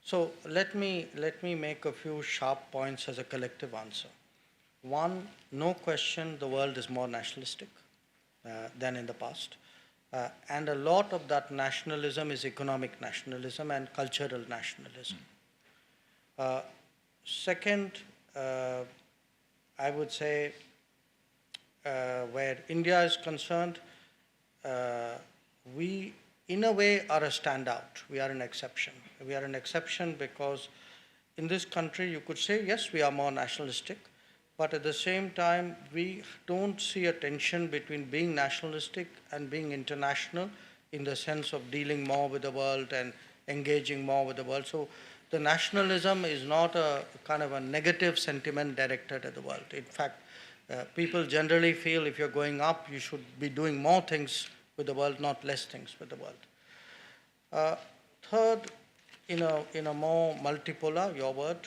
So let me make a few sharp points as a collective answer. One, no question, the world is more nationalistic than in the past. And a lot of that nationalism is economic nationalism and cultural nationalism. Uh, Second, I would say where India is concerned, we, in a way, are a standout. We are an exception. We are an exception because in this country, you could say, yes, we are more nationalistic, but at the same time, we don't see a tension between being nationalistic and being international in the sense of dealing more with the world and engaging more with the world. So the nationalism is not a kind of a negative sentiment directed at the world. In fact, people generally feel if you're going up, you should be doing more things with the world, not less things with the world. Third, in a more multipolar, your word,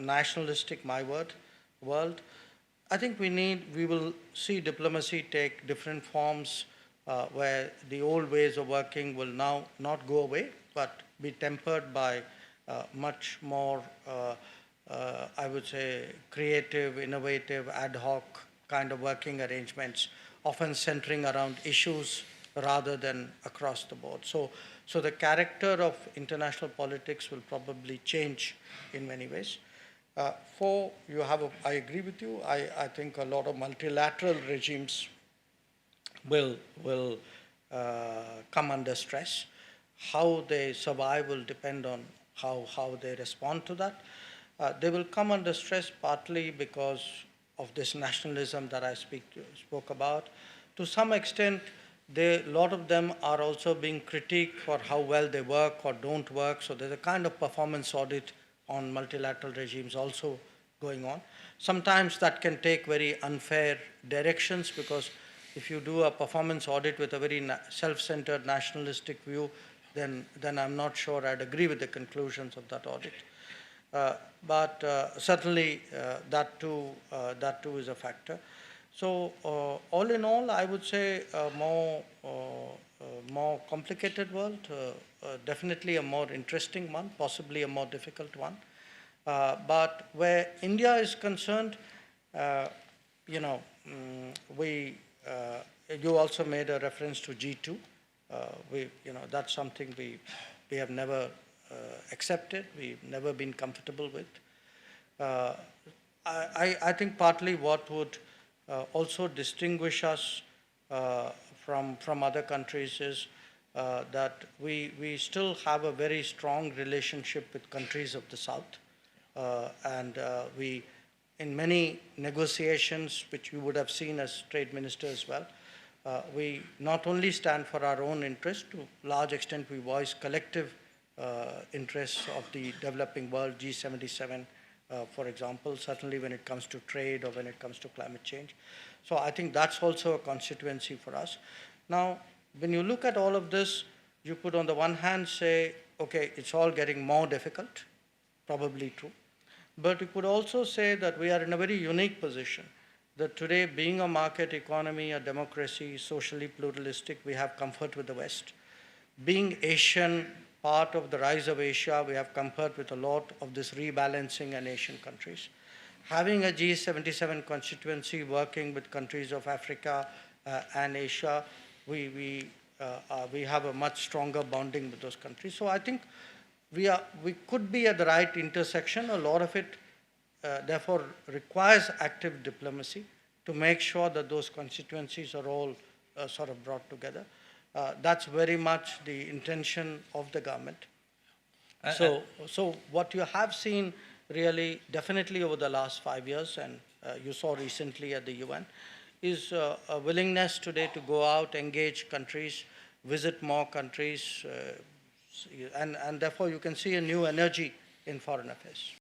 nationalistic, my word, world, I think we will see diplomacy take different forms where the old ways of working will now not go away, but be tempered by much more, I would say, creative, innovative, ad hoc kind of working arrangements, often centering around issues rather than across the board. So the character of international politics will probably change in many ways. Four, I agree with you. I think a lot of multilateral regimes will come under stress. How they survive will depend on how they respond to that. They will come under stress partly because of this nationalism that I spoke about. To some extent, a lot of them are also being critiqued for how well they work or don't work. So there's a kind of performance audit on multilateral regimes also going on. Sometimes that can take very unfair directions because if you do a performance audit with a very self-centered nationalistic view, then I'm not sure I'd agree with the conclusions of that audit. But certainly that too is a factor. So all in all, I would say a more complicated world, definitely a more interesting one, possibly a more difficult one. But where India is concerned, you know, you also made a reference to G2. That's something we have never accepted. We've never been comfortable with. I think partly what would also distinguish us from other countries is that we still have a very strong relationship with countries of the South. And we, in many negotiations, which you would have seen as trade minister as well, we not only stand for our own interest, to a large extent we voice collective interests of the developing world, G77, for example, certainly when it comes to trade or when it comes to climate change. So I think that's also a constituency for us. Now, when you look at all of this, you could on the one hand say, okay, it's all getting more difficult, probably true. But you could also say that we are in a very unique position, that today being a market economy, a democracy, socially pluralistic, we have comfort with the West. Being Asian, part of the rise of Asia, we have comfort with a lot of this rebalancing in Asian countries. Having a G77 constituency working with countries of Africa and Asia, we have a much stronger bonding with those countries. So I think we could be at the right intersection. A lot of it, therefore, requires active diplomacy to make sure that those constituencies are all sort of brought together. That's very much the intention of the government. So what you have seen really definitely over the last 5 years, and you saw recently at the UN, is a willingness today to go out, engage countries, visit more countries, and therefore you can see a new energy in foreign affairs.